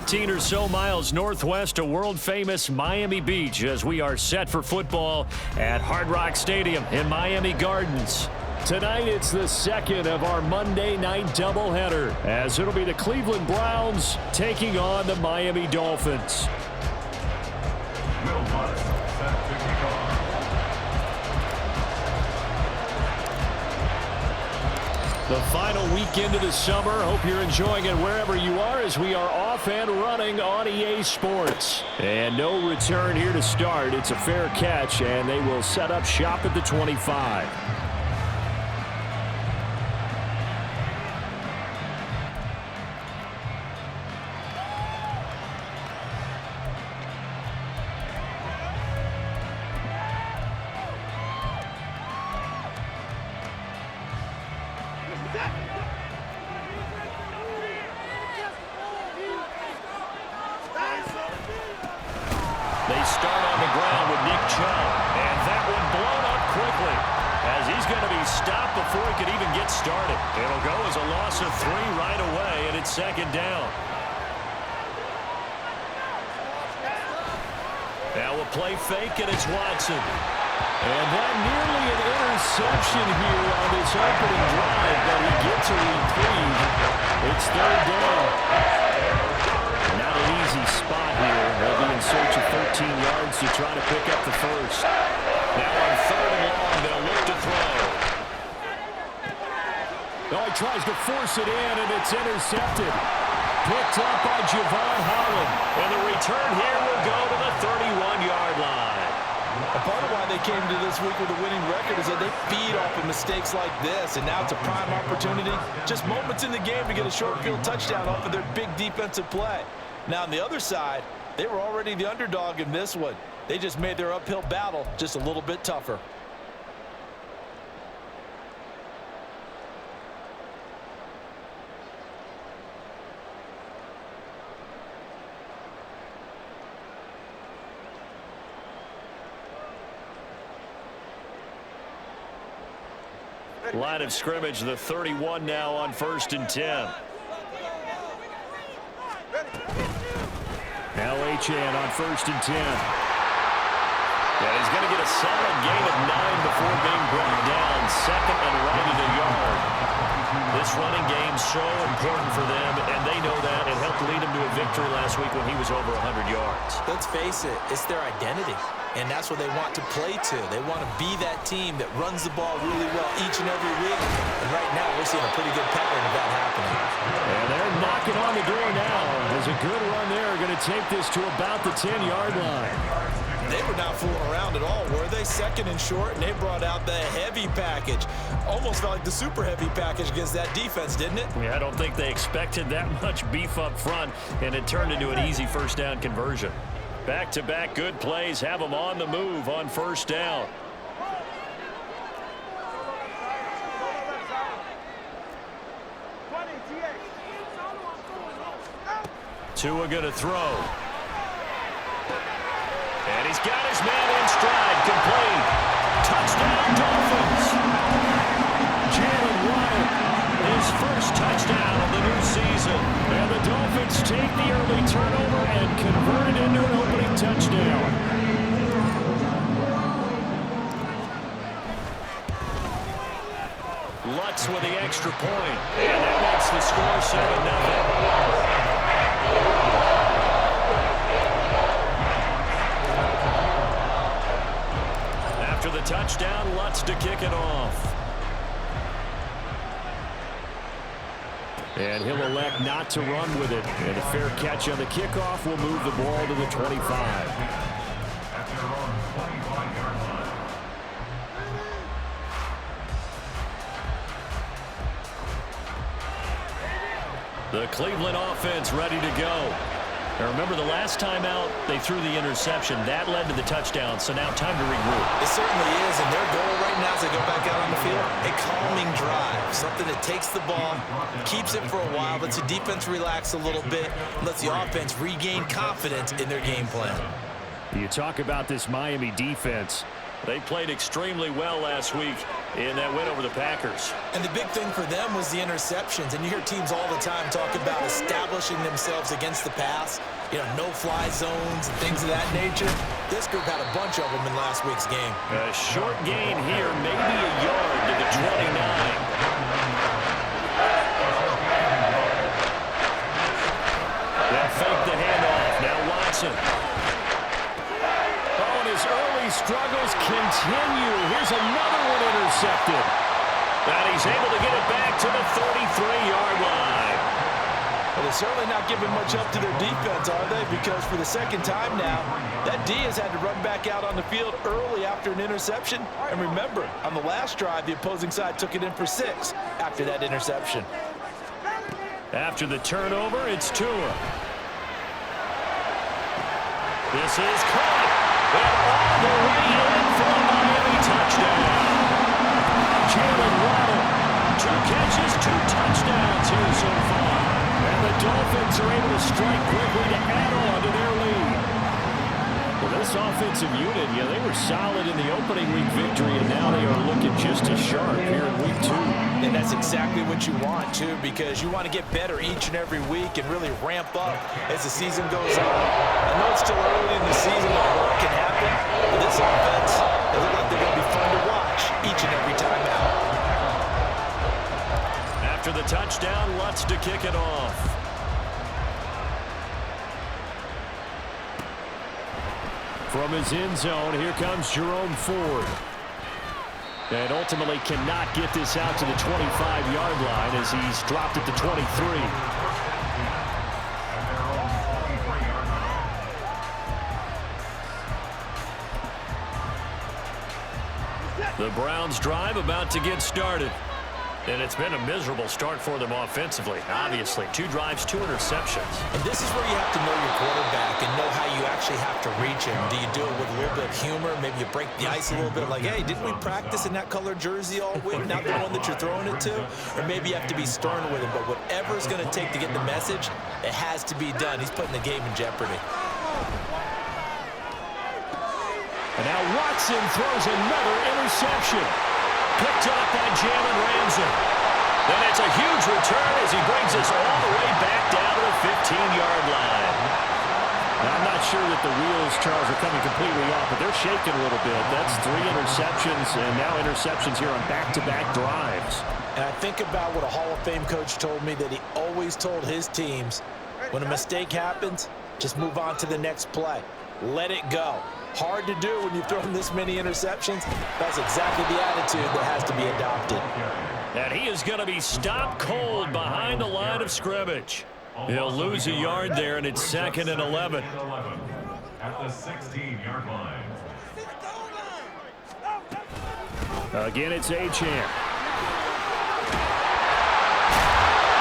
15 or so miles northwest of world-famous Miami Beach as we are set for football at Hard Rock Stadium in Miami Gardens. Tonight, it's the second of our Monday night doubleheader, as it'll be the Cleveland Browns taking on the Miami Dolphins. The final weekend of the summer. Hope you're enjoying it wherever you are as we are off and running on EA Sports. And no return here to start. It's a fair catch, and they will set up shop at the 25. They start on the ground with Nick Chubb, and that one blown up quickly as he's going to be stopped before he could even get started. It'll go as a loss of 3 right away, and it's second down. Now a play fake, and it's Watson. And that nearly an interception here on this opening drive, but he gets a reprieve. It's third down. Not an easy spot here. They'll be in search of 13 yards to try to pick up the first. Now on third and long, they'll look to throw. Oh, he tries to force it in, and it's intercepted. Picked up by Javon Holland. And the return here will go to the 31-yard line. A part of why they came to this week with a winning record is that they feed off of mistakes like this, and now it's a prime opportunity. Just moments in the game to get a short field touchdown off of their big defensive play. Now on the other side, they were already the underdog in this one. They just made their uphill battle just a little bit tougher. Line of scrimmage, the 31 now on 1st and 10. Now Achane on 1st and 10. And he's going to get a solid gain of 9 before being brought down. Second and right at a yard. This running game so important for them, and they know that. It helped lead them to a victory last week when he was over 100 yards. Let's face it, it's their identity. And that's what they want to play to. They want to be that team that runs the ball really well each and every week. And right now, we're seeing a pretty good pattern of that happening. And they're knocking on the door now. There's a good run there. Going to take this to about the 10-yard line. They were not fooling around at all, were they? Second and short, and they brought out the heavy package. Almost felt like the super heavy package against that defense, didn't it? Yeah, I don't think they expected that much beef up front, and it turned into an easy first down conversion. Back-to-back good plays have them on the move on first down. Tua going to throw. And he's got his man in stride, complete. Touchdown, Dolphins. Jalen Wyatt, his first touchdown of the new season. And the Dolphins take the early turnover and convert it into an opening touchdown. Lutz with the extra point. And that makes the score 7-0. After the touchdown, Lutz to kick it off. And he'll elect not to run with it. And a fair catch on the kickoff will move the ball to the 25. The Cleveland offense ready to go. Now remember, the last time out, they threw the interception. That led to the touchdown, so now time to regroup. It certainly is, and their goal right now as they go back out on the field, a calming drive, something that takes the ball, keeps it for a while, lets the defense relax a little bit, lets the offense regain confidence in their game plan. You talk about this Miami defense. They played extremely well last week. in that win over the Packers. And the big thing for them was the interceptions. And you hear teams all the time talk about establishing themselves against the pass, no-fly zones and things of that nature. This group had a bunch of them in last week's game. A short gain here, maybe a yard to the 29. They'll fake the handoff. Now Watson. Oh, and his early struggles continue. Here's another one intercepted. And he's able to get it back to the 33-yard line. Well, they're certainly not giving much up to their defense, are they? Because for the second time now, that D has had to run back out on the field early after an interception. And remember, on the last drive, the opposing side took it in for 6 after that interception. After the turnover, it's Tua. This is caught. And all the way in for a Miami touchdown. Jalen Waddle, 2 catches, 2 touchdowns here so far. And the Dolphins are able to strike quickly to add on to their lead. Well, this offensive unit, they were solid in the opening week victory, and now they are looking just as sharp here in week 2. And that's exactly what you want, too, because you want to get better each and every week and really ramp up as the season goes on. I know it's still early in the season when a lot can happen, but this offense, they look like they're going to be fun to watch each and every time out. After the touchdown, Lutz to kick it off. From his end zone, here comes Jerome Ford. And ultimately cannot get this out to the 25-yard line as he's dropped it to 23. The Browns drive about to get started. And it's been a miserable start for them offensively. Obviously, 2 drives, 2 interceptions. And this is where you have to know your quarterback and know how you actually have to reach him. Do you do it with a little bit of humor? Maybe you break the ice a little bit like, hey, didn't we practice in that color jersey all week? Not the one that you're throwing it to? Or maybe you have to be stern with him. But whatever it's going to take to get the message, it has to be done. He's putting the game in jeopardy. And now Watson throws another interception. Picked up by Jalen Ramsey. Then it's a huge return as he brings us all the way back down to the 15-yard line. Now, I'm not sure that the wheels, Charles, are coming completely off, but they're shaking a little bit. That's 3 interceptions and now interceptions here on back-to-back drives. And I think about what a Hall of Fame coach told me that he always told his teams, when a mistake happens, just move on to the next play. Let it go. Hard to do when you've thrown this many interceptions. That's exactly the attitude that has to be adopted. And he is going to be stopped cold behind the line of scrimmage. He'll lose a yard there, and it's 2nd and 11. At the 16-yard line. Again, it's Achane.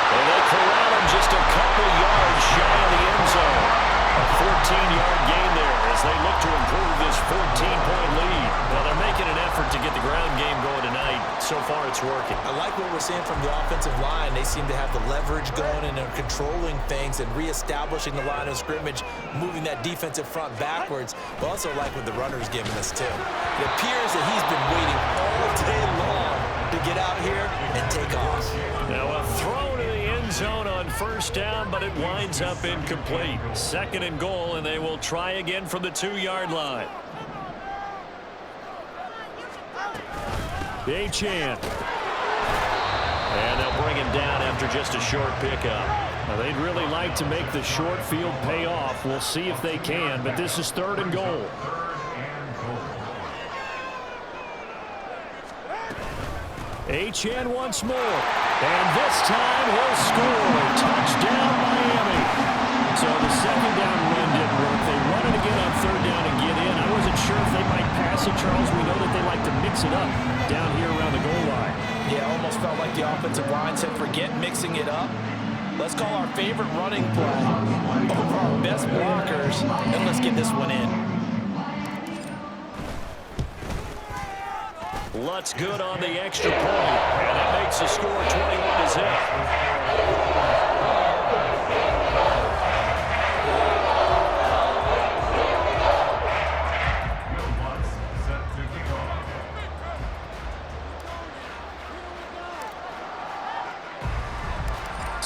And they corral him just a couple yards shy of the end zone. A 14-yard gain there as they look to improve this 14-point lead. Well, they're making an effort to get the ground game going tonight. So far, it's working. I like what we're seeing from the offensive line. They seem to have the leverage going and they're controlling things and reestablishing the line of scrimmage, moving that defensive front backwards. But also like what the runner's giving us, too. It appears that he's been waiting all day long to get out here and take off. Now a throw to the end zone on 1st down, but it winds up incomplete. 2nd and goal, and they will try again from the 2-yard line. Achane. And they'll bring him down after just a short pickup. Now, they'd really like to make the short field pay off. We'll see if they can, but this is 3rd and goal. Achane once more. And this time he'll score. Touchdown, Miami. So the 2nd down run didn't work. They run it again on 3rd down and get in. I wasn't sure if they might pass it, Charles. We know that they like to mix it up down here around the goal line. Yeah, almost felt like the offensive line said, forget mixing it up. Let's call our favorite running play over our best blockers, and let's get this one in. Lutz good on the extra point, and it makes the score 21-0.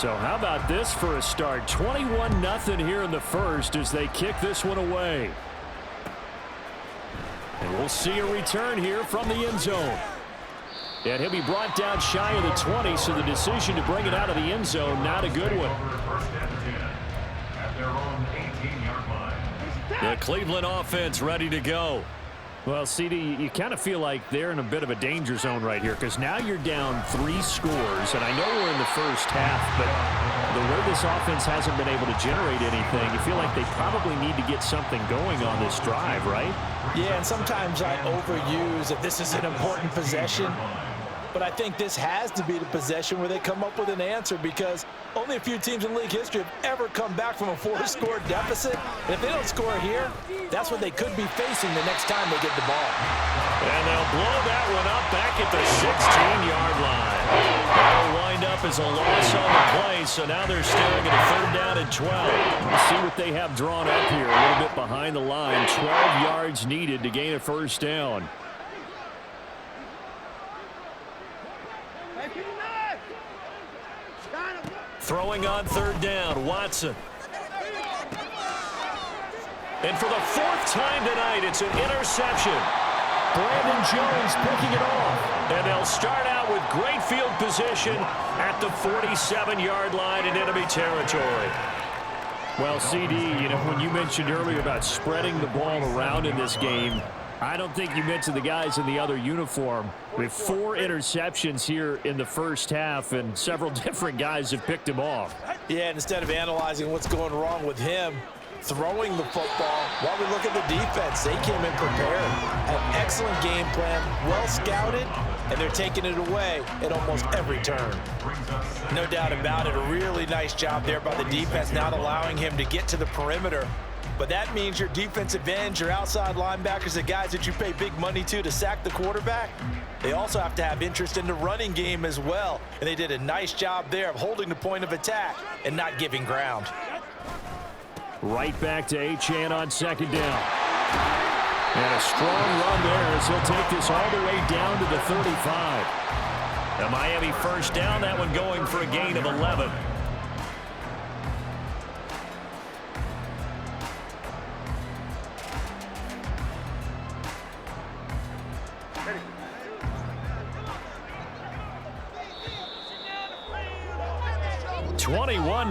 So how about this for a start? 21-0 here in the first as they kick this one away. And we'll see a return here from the end zone. And he'll be brought down shy of the 20, so the decision to bring it out of the end zone, not a good one. The Cleveland offense ready to go. Well, CD, you kind of feel like they're in a bit of a danger zone right here because now you're down 3 scores, and I know we're in the first half, but the way this offense hasn't been able to generate anything, you feel like they probably need to get something going on this drive, right? Yeah, and sometimes I overuse that this is an important possession. But I think this has to be the possession where they come up with an answer because only a few teams in league history have ever come back from a 4-score deficit. And if they don't score here, that's what they could be facing the next time they get the ball. And they'll blow that one up back at the 16-yard line. That'll wind up as a loss on the play, so now they're staring at a 3rd down and 12. We'll see what they have drawn up here a little bit behind the line. 12 yards needed to gain a 1st down. Throwing on 3rd down, Watson. And for the 4th time tonight, it's an interception. Brandon Jones picking it off. And they'll start out with great field position at the 47-yard line in enemy territory. Well, CD, you know, when you mentioned earlier about spreading the ball around in this game, I don't think you mentioned the guys in the other uniform. We have 4 interceptions here in the first half, and several different guys have picked him off. Yeah, and instead of analyzing what's going wrong with him, throwing the football, while we look at the defense, they came in prepared. An excellent game plan, well scouted, and they're taking it away at almost every turn. No doubt about it, a really nice job there by the defense, not allowing him to get to the perimeter. But that means your defensive ends, your outside linebackers, the guys that you pay big money to sack the quarterback, they also have to have interest in the running game as well. And they did a nice job there of holding the point of attack and not giving ground. Right back to Achane on 2nd down. And a strong run there as he'll take this all the way down to the 35. The Miami 1st down, that one going for a gain of 11.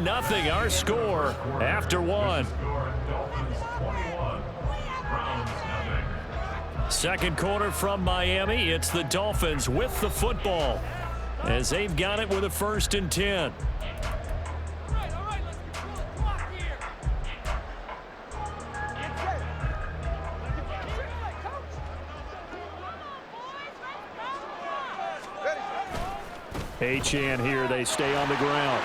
Nothing our score after 1. 2nd quarter from Miami. It's the Dolphins with the football as they've got it with a 1st and 10. Achane here. They stay on the ground.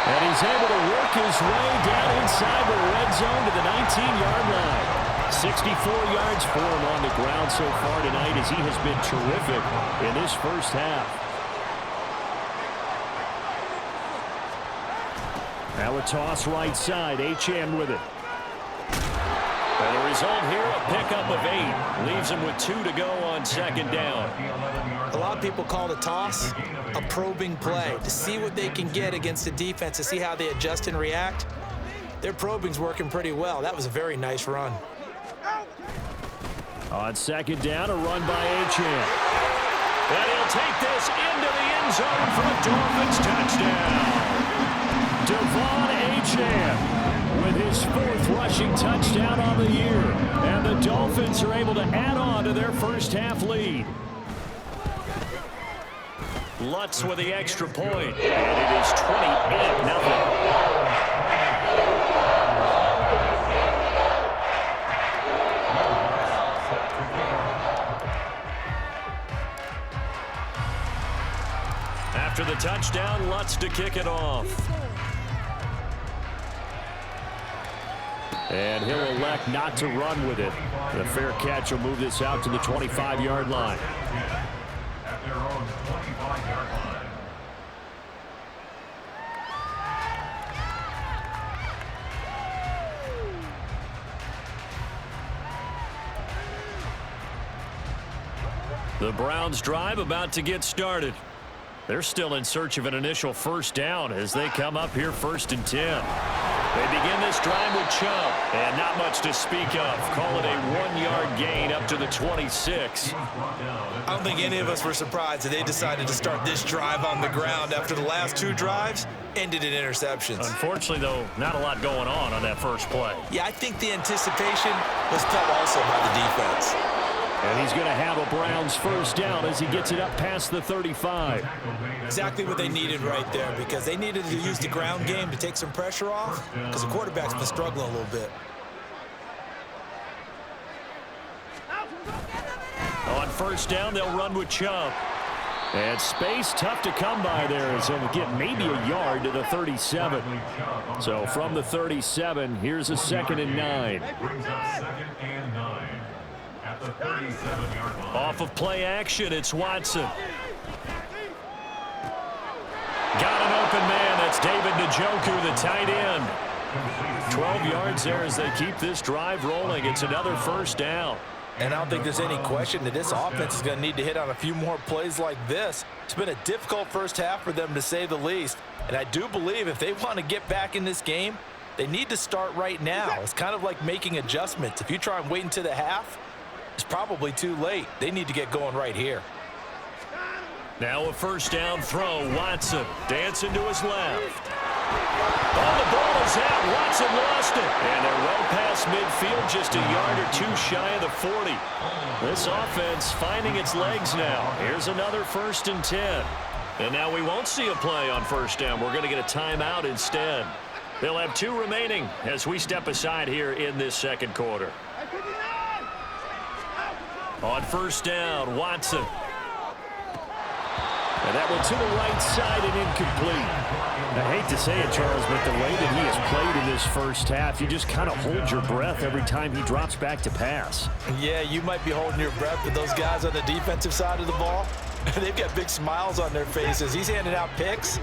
And he's able to work his way down inside the red zone to the 19-yard line. 64 yards for him on the ground so far tonight as he has been terrific in this first half. Now a toss right side. Achane with it. And the result here, a pickup of 8. Leaves him with 2 to go on 2nd down. A lot of people call the toss a probing play to see what they can get against the defense, to see how they adjust and react. Their probing's working pretty well. That was a very nice run. On 2nd down, a run by Achane. And he'll take this into the end zone for a Dolphins touchdown. Devon Achane with his 4th rushing touchdown on the year. And the Dolphins are able to add on to their first half lead. Lutz with the extra point. And it is 28-0. After the touchdown, Lutz to kick it off. And he'll elect not to run with it. The fair catch will move this out to the 25-yard line. At their own 25-yard line. The Browns drive about to get started. They're still in search of an initial first down as they come up here 1st and 10. They begin this drive with Chubb, and not much to speak of. Call it a 1-yard gain up to the 26. I don't think any of us were surprised that they decided to start this drive on the ground after the last 2 drives ended in interceptions. Unfortunately, though, not a lot going on that first play. Yeah, I think the anticipation was felt also by the defense. And he's going to have a Browns first down as he gets it up past the 35. Exactly what they needed right there, because they needed to use the ground game to take some pressure off, because the quarterback's been struggling a little bit. On first down, they'll run with Chubb. And space tough to come by there as he'll get maybe a yard to the 37. So from the 37, here's a 2nd and 9. Brings up 2nd and 9. At the 37-yard line. Off of play action, it's Watson. Got an open man. That's David Njoku, the tight end. 12 yards there as they keep this drive rolling. It's another first down. And I don't think there's any question that this offense is going to need to hit on a few more plays like this. It's been a difficult first half for them, to say the least. And I do believe if they want to get back in this game, they need to start right now. It's kind of like making adjustments. If you try and wait until the half, it's probably too late. They need to get going right here. Now a first down throw. Watson dancing to his left. Oh, the ball is out. Watson lost it. And they're well past midfield, just a yard or 2 shy of the 40. This offense finding its legs now. Here's another 1st and 10. And now we won't see a play on first down. We're going to get a timeout instead. They'll have 2 remaining as we step aside here in this second quarter. On first down, Watson. And that one to the right side and incomplete. I hate to say it, Charles, but the way that he has played in this first half, you just kind of hold your breath every time he drops back to pass. Yeah, you might be holding your breath, but those guys on the defensive side of the ball, they've got big smiles on their faces. He's handing out picks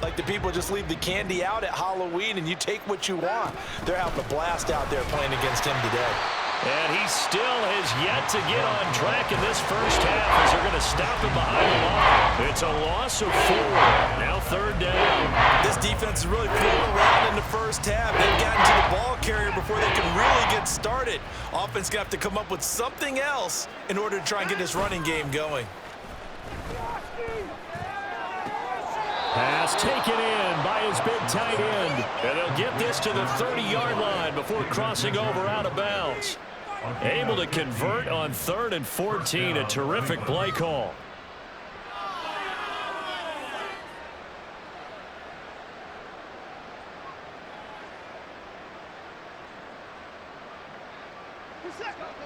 like the people just leave the candy out at Halloween and you take what you want. They're having a blast out there playing against him today. And he still has yet to get on track in this first half as they're going to stop him behind the line. It's a loss of 4. Now 3rd down. This defense is really fooling around in the first half. They've gotten to the ball carrier before they can really get started. Offense going to have to come up with something else in order to try and get this running game going. Pass taken in by his big tight end. And they'll get this to the 30-yard line before crossing over out of bounds. Able to convert on 3rd and 14. A terrific play call.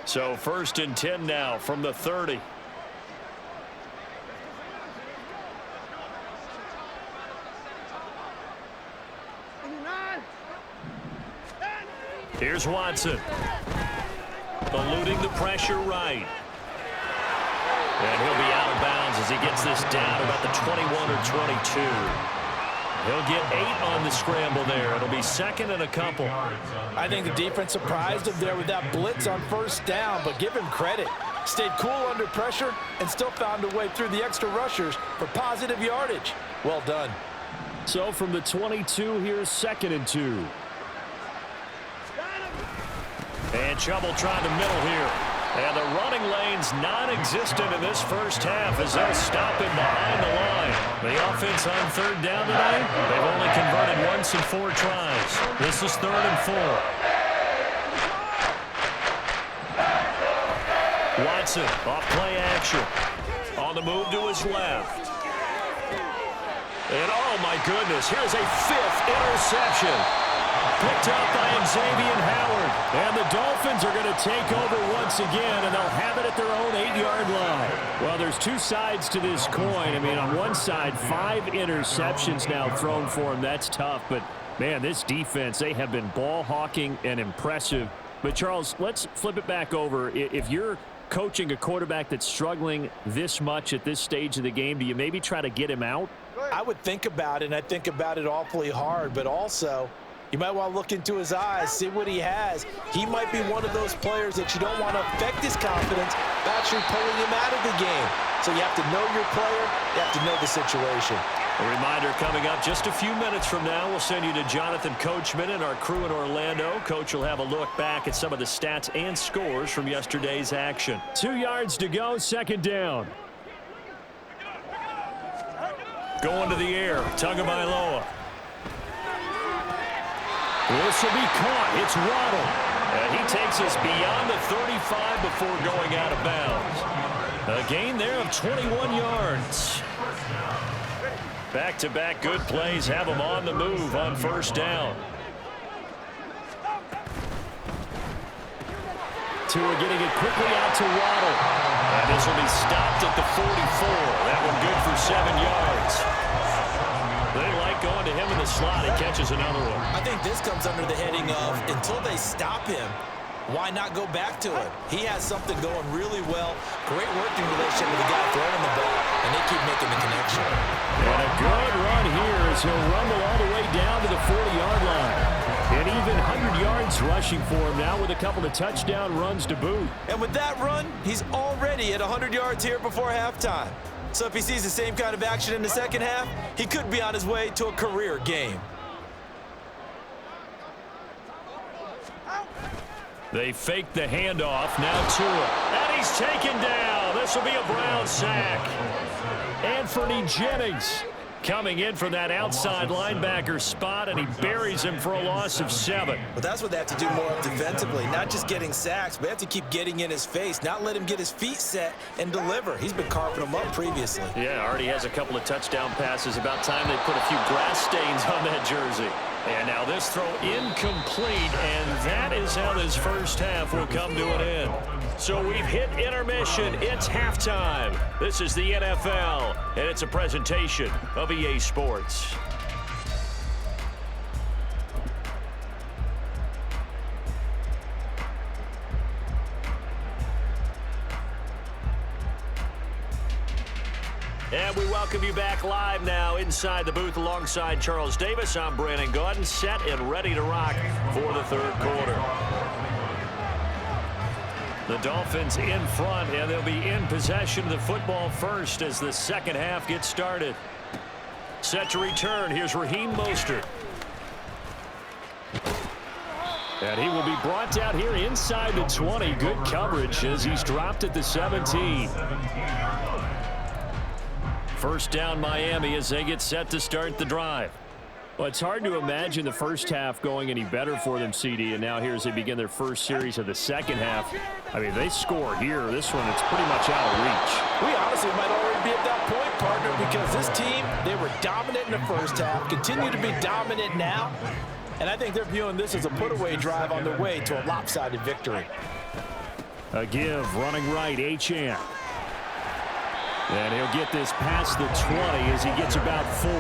So 1st and 10 now from the 30. Here's Watson. Eluding the pressure right. And he'll be out of bounds as he gets this down about the 21 or 22. He'll get 8 on the scramble there. It'll be 2nd and a couple. I think the defense surprised him there with that blitz on first down, but give him credit. Stayed cool under pressure and still found a way through the extra rushers for positive yardage. Well done. So from the 22, here's 2nd and 2. And trouble trying to middle here. And the running lane's non-existent in this first half as they'll stop him behind the line. The offense on 3rd down tonight, they've only converted once in 4 tries. This is 3rd and 4. Watson off play action. On the move to his left. And oh my goodness, here's a 5th interception. Picked up by Xavier Howard. And the Dolphins are going to take over once again, and they'll have it at their own 8-yard line. Well, there's 2 sides to this coin. I mean, on one side, 5 interceptions now thrown for him. That's tough. But, man, this defense, they have been ball hawking and impressive. But, Charles, let's flip it back over. If you're coaching a quarterback that's struggling this much at this stage of the game, do you maybe try to get him out? I would think about it, and I think about it awfully hard, but also you might want to look into his eyes, see what he has. He might be one of those players that you don't want to affect his confidence by actually pulling him out of the game. So you have to know your player. You have to know the situation. A reminder coming up just a few minutes from now. We'll send you to Jonathan Coachman and our crew in Orlando. Coach will have a look back at some of the stats and scores from yesterday's action. 2 yards to go, second down. Going to the air, Tagovailoa. This will be caught. It's Waddle. And he takes us beyond the 35 before going out of bounds. A gain there of 21 yards. Back-to-back good plays have him on the move on first down. Tua getting it quickly out to Waddle. And this will be stopped at the 44. That one good for 7 yards. They like going to him in the slot. He catches another one. I think this comes under the heading of until they stop him, why not go back to him? He has something going really well. Great working relationship with the guy throwing the ball, and they keep making the connection. And a good run here as he'll rumble all the way down to the 40-yard line. An even 100 yards rushing for him now with a couple of touchdown runs to boot. And with that run, he's already at 100 yards here before halftime. So if he sees the same kind of action in the second half, he could be on his way to a career game. They fake the handoff. Now Tua. And he's taken down. This will be a Brown sack. Anthony Jennings coming in from that outside linebacker spot, and he buries him for a loss of 7. But that's what they have to do more of defensively, not just getting sacks, but they have to keep getting in his face, not let him get his feet set and deliver. He's been carving them up previously. Yeah, already has a couple of touchdown passes. About time they put a few grass stains on that jersey. And now this throw incomplete, and that is how this first half will come to an end. So we've hit intermission. It's halftime. This is the NFL, and it's a presentation of EA Sports. And we welcome you back live now inside the booth alongside Charles Davis. I'm Brandon Gaudin, set and ready to rock for the third quarter. The Dolphins in front, and they'll be in possession of the football first as the second half gets started. Set to return. Here's Raheem Mostert. And he will be brought down here inside the 20. Good coverage as he's dropped at the 17. First down Miami as they get set to start the drive. Well, it's hard to imagine the first half going any better for them, CD, and now here as they begin their first series of the second half. I mean, they score here. This one, it's pretty much out of reach. We honestly might already be at that point, partner, because this team, they were dominant in the first half, continue to be dominant now, and I think they're viewing this as a put-away drive on their way to a lopsided victory. A give, running right, Achane. And he'll get this past the 20 as he gets about 4.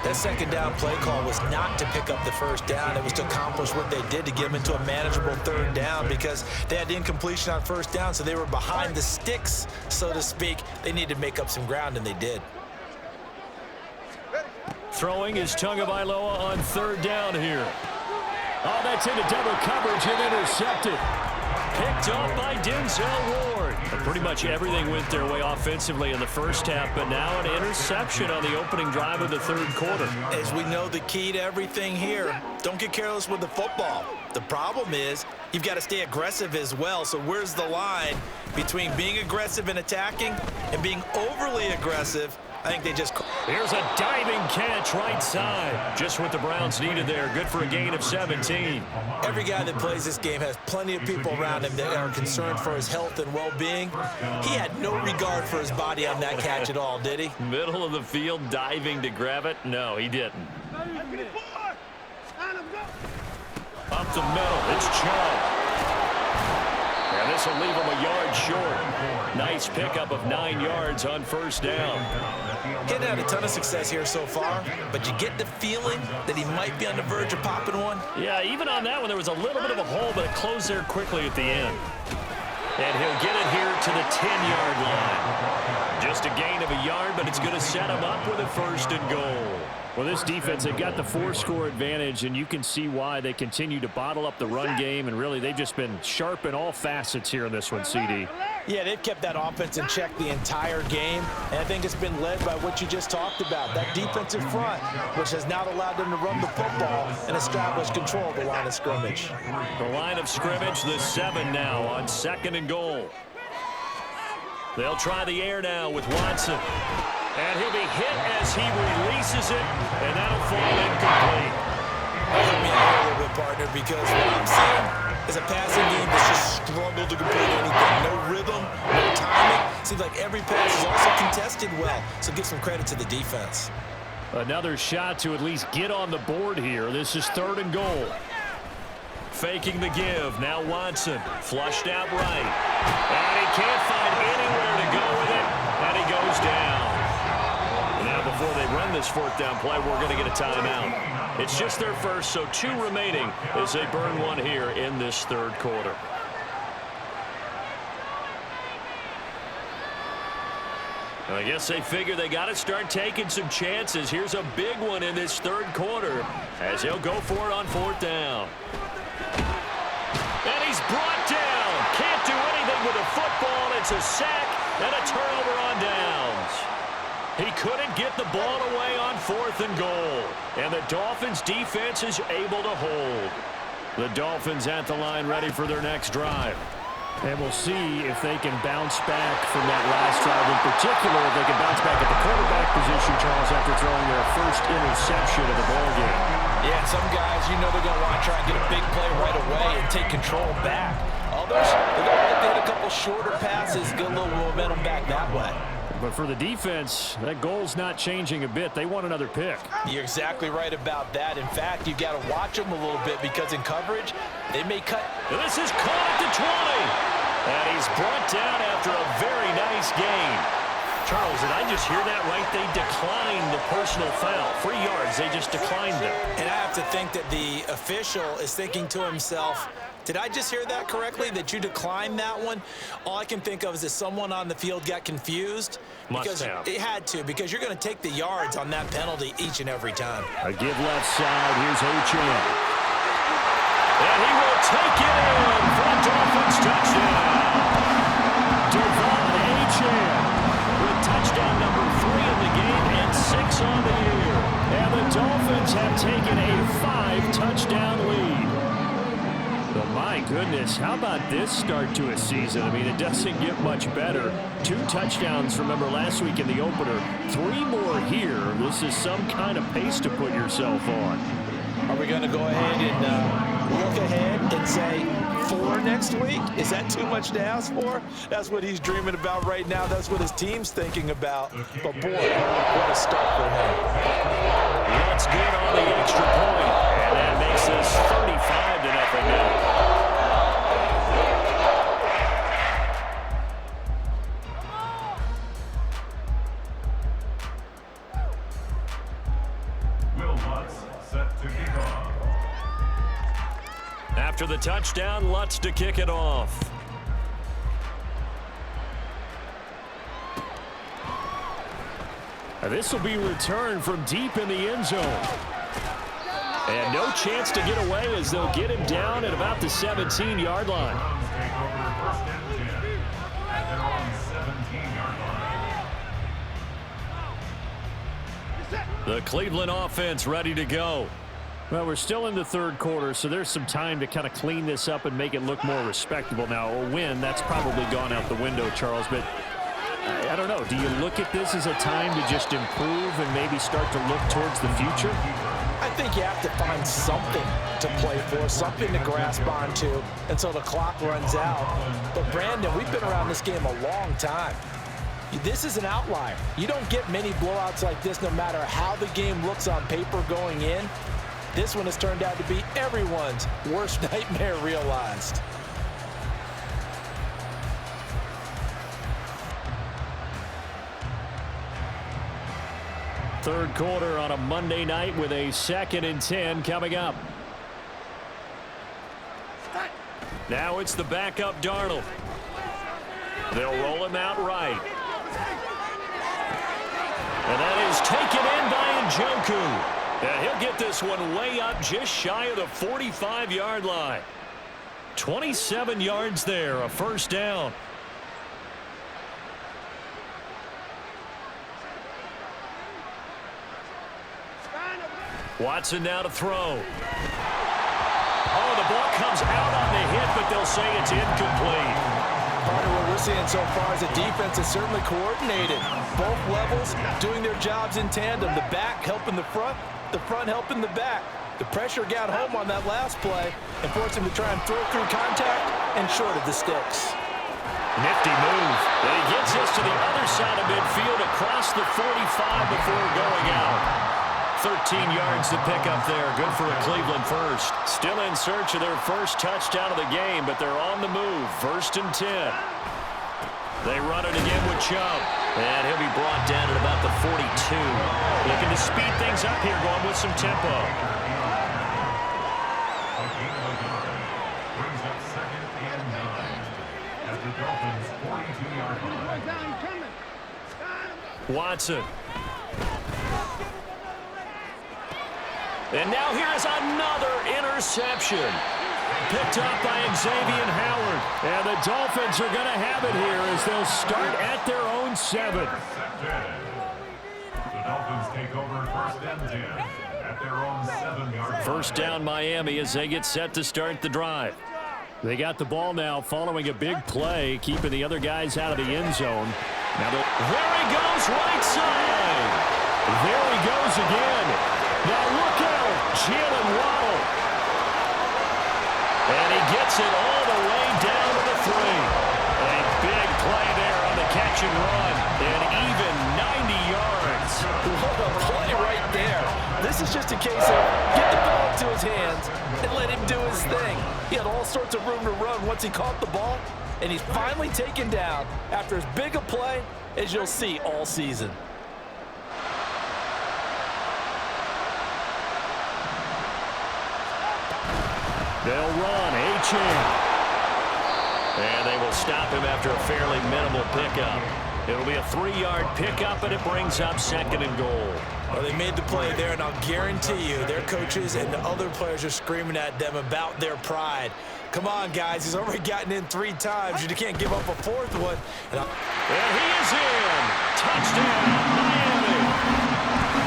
That second down play call was not to pick up the first down. It was to accomplish what they did to get them into a manageable third down because they had incompletion on first down, so they were behind the sticks, so to speak. They needed to make up some ground, and they did. Throwing is Tagovailoa on third down here. Oh, that's into double coverage and intercepted. Picked off by Denzel Ward. And pretty much everything went their way offensively in the first half, but now an interception on the opening drive of the third quarter. As we know, the key to everything here, don't get careless with the football. The problem is you've got to stay aggressive as well. So where's the line between being aggressive and attacking and being overly aggressive? I think they just... Here's a diving catch right side. Just what the Browns needed there. Good for a gain of 17. Every guy that plays this game has plenty of people around him that are concerned for his health and well-being. He had no regard for his body on that catch at all, did he? Middle of the field, diving to grab it? No, he didn't. Up the middle, it's Chubb. And this will leave him a yard short. Nice pickup of 9 yards on first down. Getting had a ton of success here so far, but you get the feeling that he might be on the verge of popping one. Yeah, even on that one, there was a little bit of a hole, but it closed there quickly at the end. And he'll get it here to the 10-yard line. Just a gain of a yard, but it's going to set them up with a 1st and goal. Well, this defense, they've got the 4-score advantage, and you can see why they continue to bottle up the run game, and really they've just been sharp in all facets here in this one, CD. Yeah, they've kept that offense in check the entire game, and I think it's been led by what you just talked about, that defensive front, which has now allowed them to run the football and establish control of the line of scrimmage. The line of scrimmage, the 7 now on 2nd and goal. They'll try the air now with Watson. And he'll be hit as he releases it, and that'll fall incomplete. Help me out a little bit, partner, because what I'm seeing is a passing game that's just struggled to complete anything. No rhythm, no timing. Seems like every pass is also contested well, so give some credit to the defense. Another shot to at least get on the board here. This is 3rd and goal. Faking the give. Now Watson flushed out right. And he can't find anywhere to go with it. And he goes down. And now before they run this 4th down play, we're going to get a timeout. It's just their first, so 2 remaining as they burn one here in this 3rd quarter. I guess they figure they got to start taking some chances. Here's a big one in this 3rd quarter as he'll go for it on 4th down. And he's brought down. Can't do anything with a football. It's a sack and a turnover on downs. He couldn't get the ball away on 4th and goal. And the Dolphins defense is able to hold. The Dolphins at the line ready for their next drive. And we'll see if they can bounce back from that last drive. In particular, if they can bounce back at the quarterback position, Charles, after throwing their first interception of the ballgame. Yeah, some guys, you know they're going to want to try and get a big play right away and take control back. Others, they're going to like to hit a couple shorter passes, get a little momentum back that way. But for the defense, that goal's not changing a bit. They want another pick. You're exactly right about that. In fact, you've got to watch them a little bit because in coverage, they may cut. This is caught at the 20. And he's brought down after a very nice gain. Charles, did I just hear that right? They declined the personal foul. 3 yards, they just declined them. And I have to think that the official is thinking to himself, did I just hear that correctly, that you declined that one? All I can think of is that someone on the field got confused. Must have. It had to, because you're going to take the yards on that penalty each and every time. A give left side. Here's Ochan. And he will take it in for a Dolphins touchdown. Devon Ochan with touchdown number 3 in the game and 6 on the year. And the Dolphins have taken a 5-touchdown lead. But my goodness, how about this start to a season? I mean, it doesn't get much better. 2 touchdowns, remember, last week in the opener. 3 more here. This is some kind of pace to put yourself on. Are we going to go ahead and look ahead and say 4 next week? Is that too much to ask for? That's what he's dreaming about right now. That's what his team's thinking about. But, boy, what a start for him. Let's get on the extra point. And that makes this 35-0 now. After the touchdown, Lutz to kick it off. This will be returned from deep in the end zone. And no chance to get away as they'll get him down at about the 17-yard line. The Cleveland offense ready to go. Well, we're still in the 3rd quarter, so there's some time to kind of clean this up and make it look more respectable. Now, a win, that's probably gone out the window, Charles, but I don't know. Do you look at this as a time to just improve and maybe start to look towards the future? I think you have to find something to play for, something to grasp onto until the clock runs out. But, Brandon, we've been around this game a long time. This is an outlier. You don't get many blowouts like this no matter how the game looks on paper going in. This one has turned out to be everyone's worst nightmare realized. Third quarter on a Monday night with a 2nd and 10 coming up. Now it's the backup Darnold. They'll roll him out right. And that is taken in by Njoku. And he'll get this one way up just shy of the 45-yard line. 27 yards there, a first down. Watson now to throw. Oh, the ball comes out on the hit, but they'll say it's incomplete. Part of what we're seeing so far is the defense is certainly coordinated. Both levels doing their jobs in tandem. The back helping the front helping the back. The pressure got home on that last play and forced him to try and throw through contact and short of the sticks. Nifty move. And he gets us to the other side of midfield across the 45 before going out. 13 yards to pick up there. Good for a Cleveland first. Still in search of their first touchdown of the game, but they're on the move. 1st and 10. They run it again with Chubb. And he'll be brought down at about the 42. Looking to speed things up here, going with some tempo. Brings up 2nd and 9 at the Dolphins' 42-yard line. Watson. And now here is another interception. Picked up by Xavier Howard. And the Dolphins are going to have it here as they'll start at their own 7. The Dolphins take over 1st and 10 at their own 7-yard line. First down Miami as they get set to start the drive. They got the ball now following a big play, keeping the other guys out of the end zone. Now there he goes, right side. There he goes again. Now look out, Jalen Waddle. And he gets it all the way down to the 3. A big play there on the catch and run. And even 90 yards. What a play right there. This is just a case of get the ball into his hands and let him do his thing. He had all sorts of room to run once he caught the ball, and he's finally taken down after as big a play as you'll see all season. They'll run, A-Chain. And they will stop him after a fairly minimal pickup. It'll be a 3-yard pickup, and it brings up 2nd and goal. Well, they made the play there, and I'll guarantee you their coaches and the other players are screaming at them about their pride. Come on, guys. He's already gotten in 3 times. You can't give up a 4th one. And he is in. Touchdown, Miami.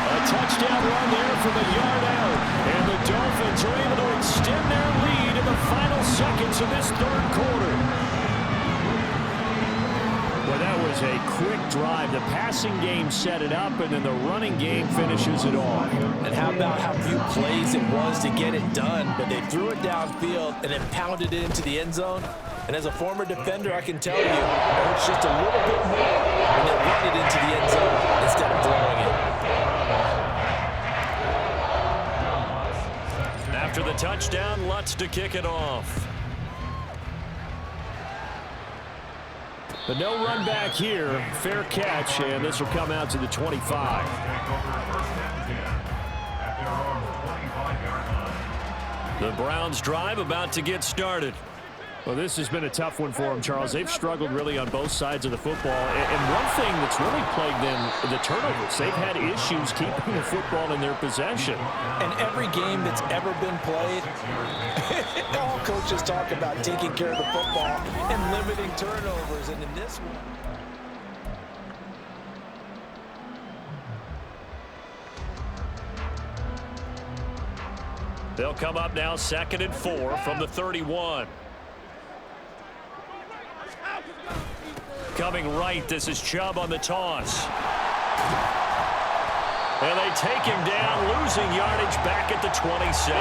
A touchdown run there from a yard out. And the Dolphins are able to extend their lead in the final seconds of this 3rd quarter. Well, that was a quick drive. The passing game set it up, and then the running game finishes it off. And how about how few plays it was to get it done? But they threw it downfield and then pounded it into the end zone. And as a former defender, I can tell you, it hurts just a little bit more when they run it into the end zone instead of throwing it. After the touchdown, Lutz to kick it off. But no run back here. Fair catch, and this will come out to the 25. The Browns drive about to get started. Well, this has been a tough one for them, Charles. They've struggled really on both sides of the football. And one thing that's really plagued them, the turnovers. They've had issues keeping the football in their possession. And every game that's ever been played, all coaches talk about taking care of the football and limiting turnovers. And in this one, they'll come up now 2nd and 4 from the 31. Coming right, this is Chubb on the toss. And they take him down, losing yardage back at the 27.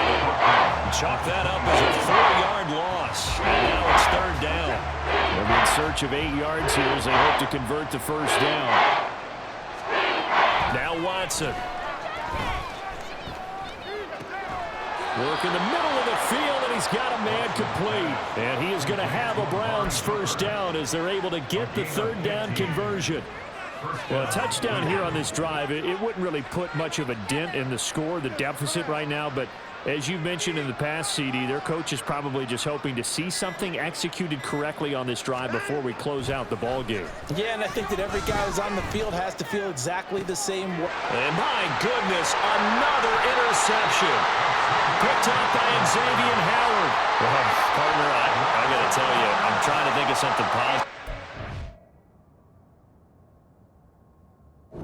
Chalk that up as a 4-yard loss. And now it's 3rd down. They'll be in search of 8 yards here as they hope to convert the first down. Now Watson. Work in the middle of the field, and he's got a man complete. And he is going to have a Browns first down as they're able to get the 3rd down conversion. Well, a touchdown here on this drive, it wouldn't really put much of a dent in the score, the deficit right now, but as you've mentioned in the past, CD, their coach is probably just hoping to see something executed correctly on this drive before we close out the ball game. Yeah, and I think that every guy who's on the field has to feel exactly the same way. And my goodness, another interception. Picked up by Xavier Howard. Well, partner, I got to tell you, I'm trying to think of something positive.